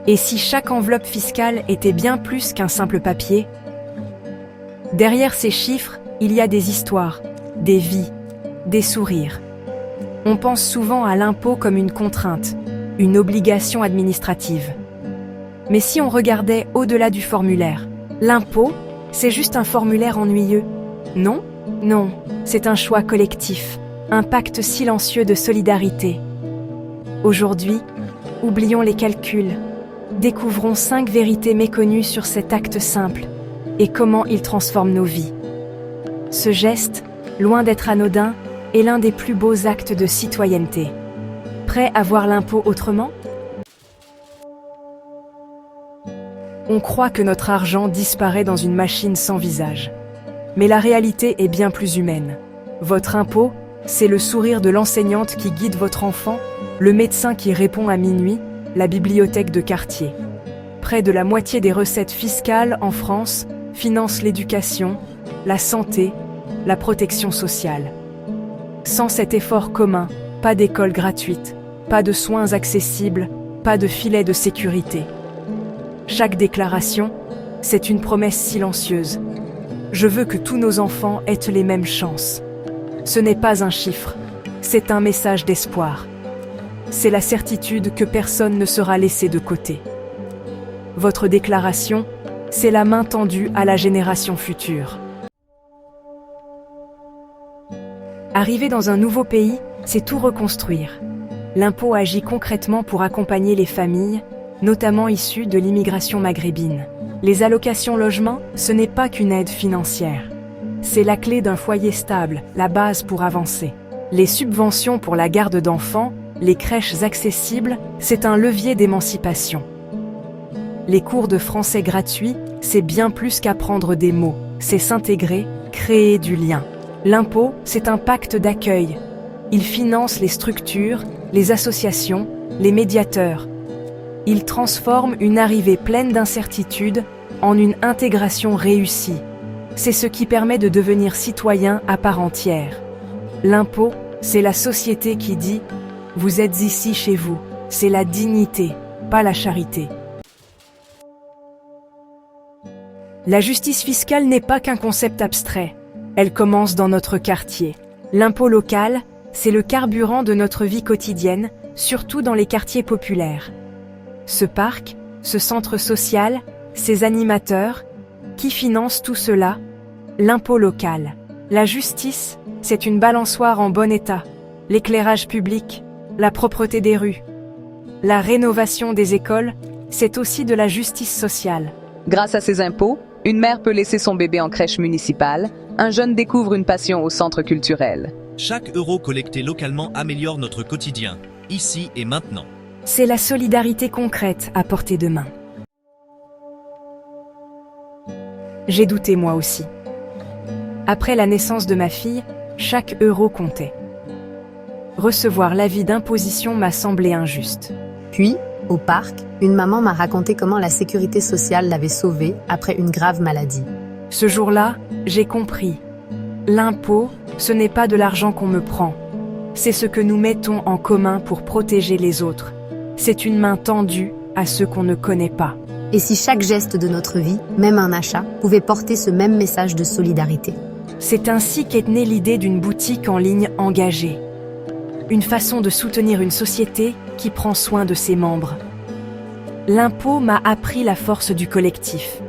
Et si chaque enveloppe fiscale était bien plus qu'un simple papier? Derrière ces chiffres, il y a des histoires, des vies, des sourires. On pense souvent à l'impôt comme une contrainte, une obligation administrative. Mais si on regardait au-delà du formulaire, l'impôt, c'est juste un formulaire ennuyeux? Non? Non, c'est un choix collectif, un pacte silencieux de solidarité. Aujourd'hui, oublions les calculs. Découvrons 5 vérités méconnues sur cet acte simple et comment il transforme nos vies. Ce geste, loin d'être anodin, est l'un des plus beaux actes de citoyenneté. Prêt à voir l'impôt autrement? On croit que notre argent disparaît dans une machine sans visage. Mais la réalité est bien plus humaine. Votre impôt, c'est le sourire de l'enseignante qui guide votre enfant, le médecin qui répond à minuit, la bibliothèque de quartier. Près de la moitié des recettes fiscales en France financent l'éducation, la santé, la protection sociale. Sans cet effort commun, pas d'école gratuite, pas de soins accessibles, pas de filet de sécurité. Chaque déclaration, c'est une promesse silencieuse. Je veux que tous nos enfants aient les mêmes chances. Ce n'est pas un chiffre, c'est un message d'espoir. C'est la certitude que personne ne sera laissé de côté. Votre déclaration, c'est la main tendue à la génération future. Arriver dans un nouveau pays, c'est tout reconstruire. L'impôt agit concrètement pour accompagner les familles, notamment issues de l'immigration maghrébine. Les allocations logement, ce n'est pas qu'une aide financière. C'est la clé d'un foyer stable, la base pour avancer. Les subventions pour la garde d'enfants, les crèches accessibles, c'est un levier d'émancipation. Les cours de français gratuits, c'est bien plus qu'apprendre des mots, c'est s'intégrer, créer du lien. L'impôt, c'est un pacte d'accueil. Il finance les structures, les associations, les médiateurs. Il transforme une arrivée pleine d'incertitudes en une intégration réussie. C'est ce qui permet de devenir citoyen à part entière. L'impôt, c'est la société qui dit « Vous êtes ici chez vous ». C'est la dignité, pas la charité. La justice fiscale n'est pas qu'un concept abstrait. Elle commence dans notre quartier. L'impôt local, c'est le carburant de notre vie quotidienne, surtout dans les quartiers populaires. Ce parc, ce centre social, ces animateurs, qui financent tout cela? L'impôt local. La justice, c'est une balançoire en bon état. L'éclairage public, la propreté des rues. La rénovation des écoles, c'est aussi de la justice sociale. Grâce à ces impôts, une mère peut laisser son bébé en crèche municipale, un jeune découvre une passion au centre culturel. Chaque euro collecté localement améliore notre quotidien, ici et maintenant. C'est la solidarité concrète à portée de main. J'ai douté moi aussi. Après la naissance de ma fille, chaque euro comptait. Recevoir l'avis d'imposition m'a semblé injuste. Puis, au parc, une maman m'a raconté comment la sécurité sociale l'avait sauvée après une grave maladie. Ce jour-là, j'ai compris. L'impôt, ce n'est pas de l'argent qu'on me prend. C'est ce que nous mettons en commun pour protéger les autres. C'est une main tendue à ceux qu'on ne connaît pas. Et si chaque geste de notre vie, même un achat, pouvait porter ce même message de solidarité? C'est ainsi qu'est née l'idée d'une boutique en ligne engagée. Une façon de soutenir une société qui prend soin de ses membres. L'impôt m'a appris la force du collectif.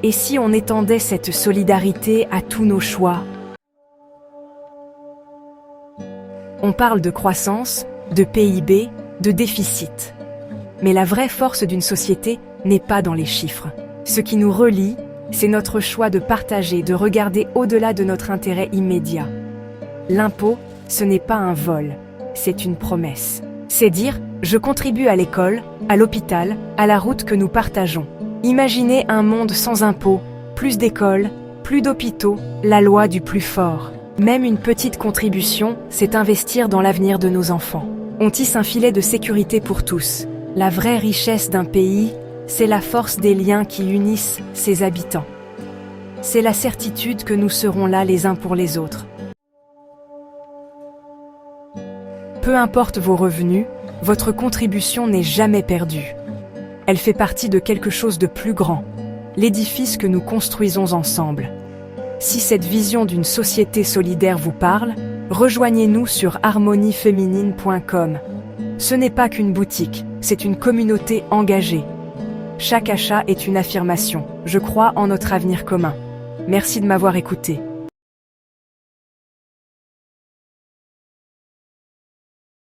Et si on étendait cette solidarité à tous nos choix? On parle de croissance, de PIB, de déficit. Mais la vraie force d'une société n'est pas dans les chiffres. Ce qui nous relie, c'est notre choix de partager, de regarder au-delà de notre intérêt immédiat. L'impôt, ce n'est pas un vol, c'est une promesse. C'est dire, je contribue à l'école, à l'hôpital, à la route que nous partageons. Imaginez un monde sans impôts, plus d'écoles, plus d'hôpitaux, la loi du plus fort. Même une petite contribution, c'est investir dans l'avenir de nos enfants. On tisse un filet de sécurité pour tous. La vraie richesse d'un pays, c'est la force des liens qui unissent ses habitants. C'est la certitude que nous serons là les uns pour les autres. Peu importe vos revenus, votre contribution n'est jamais perdue. Elle fait partie de quelque chose de plus grand, l'édifice que nous construisons ensemble. Si cette vision d'une société solidaire vous parle, rejoignez-nous sur harmonieféminine.com. Ce n'est pas qu'une boutique, c'est une communauté engagée. Chaque achat est une affirmation. Je crois en notre avenir commun. Merci de m'avoir écouté.